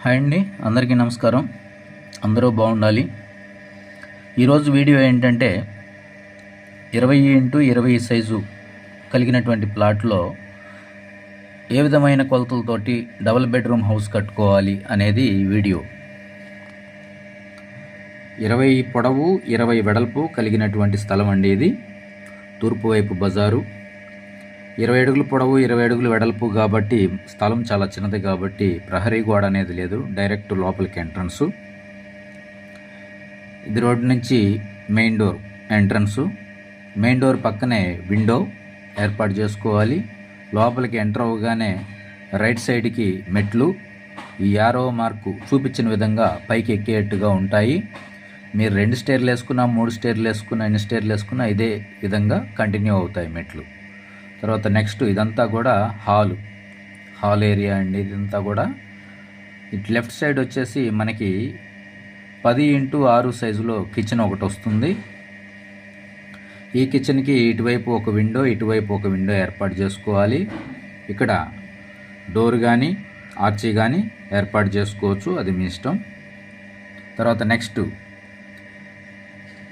Hi అండి, అందరికీ నమస్కారం. అందరూ బాగుండాలి. ఈరోజు వీడియో ఏంటంటే 20x20 సైజు కలిగినటువంటి ప్లాట్లో ఏ విధమైన కొలతలతోటి డబుల్ బెడ్రూమ్ హౌస్ కట్టుకోవాలి అనేది వీడియో. 20 పొడవు 20 వెడల్పు కలిగినటువంటి స్థలం అండి ఇది. తూర్పు వైపు బజారు. 20 అడుగులు పొడవు 20 అడుగులు వెడల్పు కాబట్టి స్థలం చాలా చిన్నది కాబట్టి ప్రహరీ గోడ అనేది లేదు, డైరెక్ట్ లోపలికి ఎంట్రన్సు. ఇది రోడ్డు నుంచి main door entrance. Main door పక్కనే విండో ఏర్పాటు చేసుకోవాలి. లోపలికి ఎంటర్ అవ్వగానే రైట్ సైడ్కి మెట్లు ఈ యారో మార్కు చూపించిన విధంగా పైకి ఎక్కేట్టుగా ఉంటాయి. మీరు 2 స్టేర్లు వేసుకున్నా 3 స్టేర్లు వేసుకున్నా ఎన్ని స్టేర్లు వేసుకున్నా ఇదే విధంగా కంటిన్యూ అవుతాయి మెట్లు. తర్వాత నెక్స్ట్ ఇదంతా కూడా హాల్ ఏరియా అండి. ఇదంతా కూడా ఇటు లెఫ్ట్ సైడ్ వచ్చేసి మనకి 10x6 సైజులో కిచెన్ ఒకటి వస్తుంది. ఈ కిచెన్కి ఇటువైపు ఒక విండో ఇటువైపు ఒక విండో ఏర్పాటు చేసుకోవాలి. ఇక్కడ డోర్ కానీ ఆర్చీ కానీ ఏర్పాటు చేసుకోవచ్చు, అది మీ ఇష్టం. తర్వాత నెక్స్ట్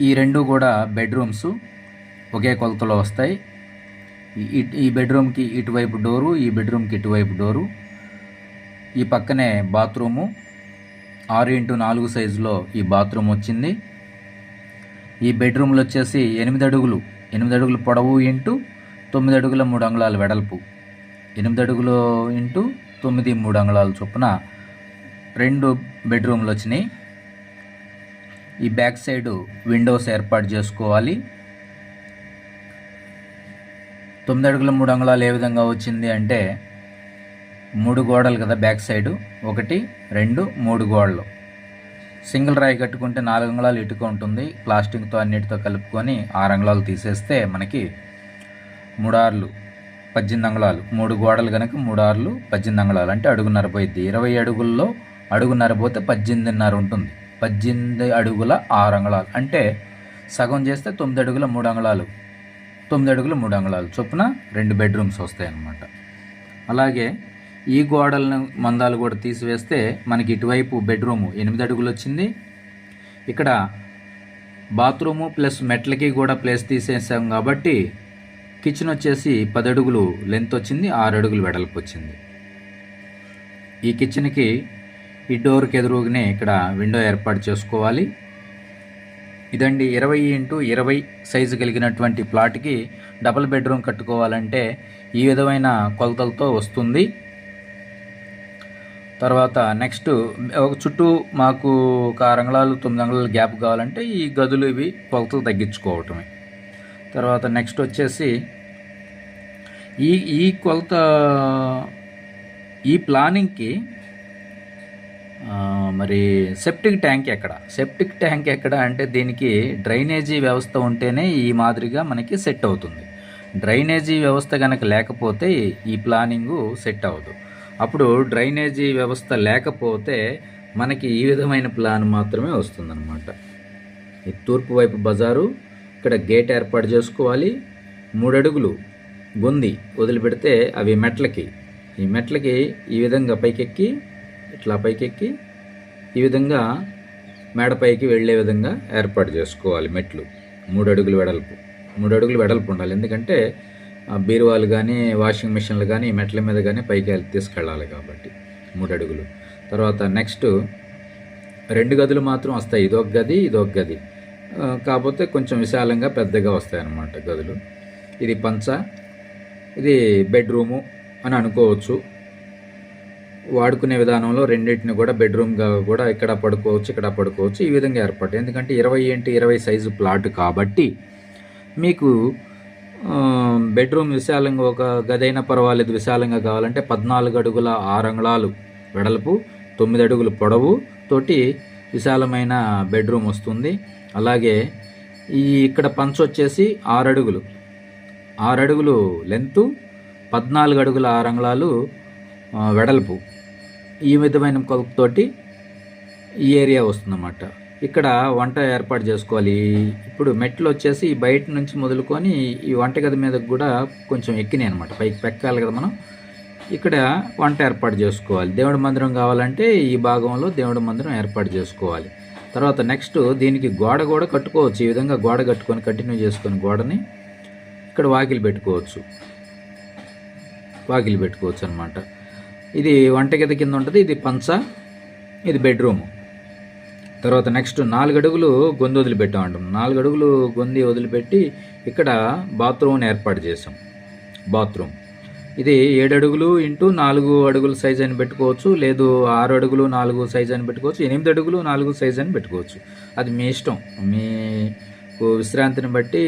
ఈ రెండు కూడా బెడ్రూమ్స్ ఒకే కొలతలో వస్తాయి. ఈ బెడ్రూమ్కి ఇటువైపు డోరు, ఈ బెడ్రూమ్కి ఇటువైపు డోరు. ఈ పక్కనే బాత్రూము 6x4 సైజులో ఈ బాత్రూమ్ వచ్చింది. ఈ బెడ్రూమ్లు వచ్చేసి 8 అడుగులు పొడవు ఇంటూ 9 అడుగుల 3 అంగుళాల వెడల్పు. 8 అడుగులు ఇంటూ 9 3 అంగుళాల చొప్పున 2 బెడ్రూమ్లు వచ్చినాయి. ఈ బ్యాక్ సైడు విండోస్ ఏర్పాటు చేసుకోవాలి. 9 అడుగుల 3 అంగుళాలు ఏ విధంగా వచ్చింది అంటే 3 గోడలు కదా బ్యాక్ సైడు, 1 2 3 గోడలు. సింగిల్ రాయి కట్టుకుంటే 4 అంగుళాలు ఇటుక ఉంటుంది. ప్లాస్టిక్తో అన్నిటితో కలుపుకొని 6 అంగుళాలు తీసేస్తే మనకి 3 6 18 అంగుళాలు. 3 గోడలు కనుక 3 6 18 అంగుళాలు అంటే అడుగున్నర పోయిద్ది. 20 అడుగుల్లో అడుగున్నర పోతే 18.5 ఉంటుంది. 18 అడుగుల 6 అంగుళాలు అంటే సగం చేస్తే 9 అడుగుల 3 అంగుళాలు. 9 అడుగులు 3 అంగుళాలు చొప్పున 2 బెడ్రూమ్స్ వస్తాయి అన్నమాట. అలాగే ఈ గోడలను మందాలు కూడా తీసివేస్తే మనకి ఇటువైపు బెడ్రూము 8 అడుగులు వచ్చింది. ఇక్కడ బాత్రూము ప్లస్ మెట్లకి కూడా ప్లేస్ తీసేసాం కాబట్టి కిచెన్ వచ్చేసి 10 అడుగులు లెంత్ వచ్చింది, 6 అడుగులు వెడల్పు వచ్చింది. ఈ కిచెన్కి ఈ డోర్కి ఎదురుగానే ఇక్కడ విండో ఏర్పాటు చేసుకోవాలి. ఇదండి 20x20 సైజు కలిగినటువంటి ప్లాట్కి డబుల్ బెడ్రూమ్ కట్టుకోవాలంటే ఈ విధమైన కొలతలతో వస్తుంది. తర్వాత నెక్స్ట్ ఒక చుట్టూ మాకు ఒక 6 అంగుళాలు 9 అంగుళాలు గ్యాప్ కావాలంటే ఈ గదులు ఇవి కొలతలు తగ్గించుకోవటమే. తర్వాత నెక్స్ట్ వచ్చేసి ఈ కొలత ఈ ప్లానింగ్కి మరి సెప్టిక్ ట్యాంక్ ఎక్కడ అంటే దీనికి డ్రైనేజీ వ్యవస్థ ఉంటేనే ఈ మాదిరిగా మనకి సెట్ అవుతుంది. డ్రైనేజీ వ్యవస్థ కనుక లేకపోతే ఈ ప్లానింగు సెట్ అవ్వదు. అప్పుడు డ్రైనేజీ వ్యవస్థ లేకపోతే మనకి ఈ విధమైన ప్లాన్ మాత్రమే వస్తుందన్నమాట. ఈ తూర్పు వైపు బజారు, ఇక్కడ గేట్ ఏర్పాటు చేసుకోవాలి. 3 అడుగులు గొంది వదిలిపెడితే అవి ఈ మెట్లకి ఈ విధంగా పైకెక్కి ఇట్లా పైకెక్కి ఈ విధంగా మేడపైకి వెళ్ళే విధంగా ఏర్పాటు చేసుకోవాలి. మెట్లు 3 అడుగులు వెడల్పు ఉండాలి. ఎందుకంటే బీరువాలు కానీ వాషింగ్ మిషన్లు కానీ మెట్ల మీద కానీ పైకి తీసుకెళ్ళాలి కాబట్టి 3 అడుగులు. తర్వాత నెక్స్ట్ 2 గదులు మాత్రం వస్తాయి. ఇదొక గది కాకపోతే కొంచెం విశాలంగా పెద్దగా వస్తాయి అన్నమాట గదులు. ఇది పంచ, ఇది బెడ్రూము అని అనుకోవచ్చు. వాడుకునే విధానంలో రెండింటిని కూడా బెడ్రూమ్గా కూడా ఇక్కడ పడుకోవచ్చు ఈ విధంగా ఏర్పాటు. ఎందుకంటే 20x20 సైజు ప్లాట్ కాబట్టి మీకు బెడ్రూమ్ విశాలంగా ఒక గదైనా పర్వాలేదు విశాలంగా కావాలంటే 14 అడుగుల 6 అంగుళాలు వెడల్పు 9 అడుగులు పొడవు తోటి విశాలమైన బెడ్రూమ్ వస్తుంది. అలాగే ఇక్కడ పంచ్ వచ్చేసి 6 అడుగులు లెంతు 14 అడుగుల 6 అంగుళాలు వెడల్పు. ఈ విధమైన కొలతతోటి ఈ ఏరియా వస్తుందన్నమాట. ఇక్కడ వంట ఏర్పాటు చేసుకోవాలి. ఇప్పుడు మెట్లు వచ్చేసి బయట నుంచి మొదలుకొని ఈ వంటగది మీద కూడా కొంచెం ఎక్కినాయి అనమాట. పైకి పెక్కాలి కదా మనం. ఇక్కడ వంట ఏర్పాటు చేసుకోవాలి. దేవుడి మందిరం కావాలంటే ఈ భాగంలో దేవుడి మందిరం ఏర్పాటు చేసుకోవాలి. తర్వాత నెక్స్ట్ దీనికి గోడ కూడా కట్టుకోవచ్చు. ఈ విధంగా గోడ కట్టుకొని కంటిన్యూ చేసుకొని గోడని ఇక్కడ వాకిలి పెట్టుకోవచ్చు అనమాట. ఇది వంటగది కింద ఉంటుంది. ఇది పంచ, ఇది బెడ్రూము. తర్వాత నెక్స్ట్ 4 అడుగులు గొంతు వదిలిపెట్టామంటాం. 4 అడుగులు గొంది వదిలిపెట్టి ఇక్కడ బాత్రూమ్ని ఏర్పాటు చేసాం. బాత్రూమ్ ఇది 7 అడుగులు ఇంటూ 4 అడుగుల సైజ్ అని పెట్టుకోవచ్చు, లేదు 6 అడుగులు 4 సైజ్ అని పెట్టుకోవచ్చు, 8 అడుగులు 4 సైజ్ అని పెట్టుకోవచ్చు. అది మీ ఇష్టం. మీకు విశ్రాంతిని బట్టి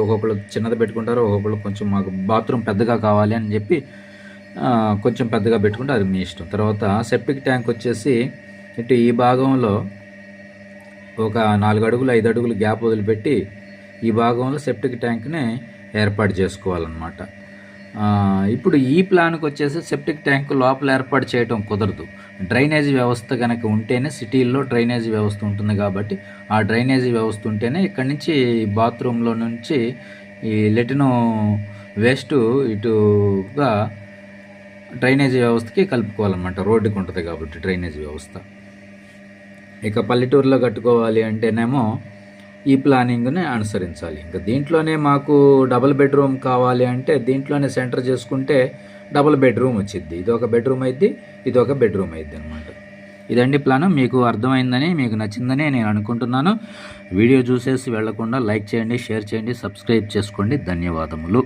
ఒక్కొక్కరు చిన్నది పెట్టుకుంటారు, ఒక్కొక్కరు కొంచెం మాకు బాత్రూమ్ పెద్దగా కావాలి అని చెప్పి కొంచెం పెద్దగా పెట్టుకుంటే అది మీ ఇష్టం. తర్వాత సెప్టిక్ ట్యాంక్ వచ్చేసి ఇటు ఈ భాగంలో ఒక 4 అడుగులు 5 అడుగులు గ్యాప్ వదిలిపెట్టి ఈ భాగంలో సెప్టిక్ ట్యాంక్ని ఏర్పాటు చేసుకోవాలన్నమాట. ఇప్పుడు ఈ ప్లాన్కి వచ్చేసి సెప్టిక్ ట్యాంక్ లోపల ఏర్పాటు చేయడం కుదరదు. డ్రైనేజీ వ్యవస్థ కనుక ఉంటేనే, సిటీల్లో డ్రైనేజీ వ్యవస్థ ఉంటుంది కాబట్టి ఆ డ్రైనేజీ వ్యవస్థ ఉంటేనే ఇక్కడి నుంచి బాత్రూంలో నుంచి ఈ లెటిన్ వేస్ట్ ఇటుగా డ్రైనేజీ వ్యవస్థకి కలుపుకోవాలన్నమాట. రోడ్డుకి ఉంటుంది కాబట్టి డ్రైనేజీ వ్యవస్థ. ఇక పల్లెటూరులో కట్టుకోవాలి అంటేనేమో ఈ ప్లానింగ్ని అనుసరించాలి. ఇంకా దీంట్లోనే మాకు డబుల్ బెడ్రూమ్ కావాలి అంటే దీంట్లోనే సెంటర్ చేసుకుంటే డబుల్ బెడ్రూమ్ వచ్చింది. ఇది ఒక బెడ్రూమ్ అయింది, ఇది ఒక బెడ్రూమ్ అయింది అనమాట. ఇదండి ప్లాను. మీకు అర్థమైందని, మీకు నచ్చిందని నేను అనుకుంటున్నాను. వీడియో చూసేసి వెళ్లకుండా లైక్ చేయండి, షేర్ చేయండి, సబ్స్క్రైబ్ చేసుకోండి. ధన్యవాదములు.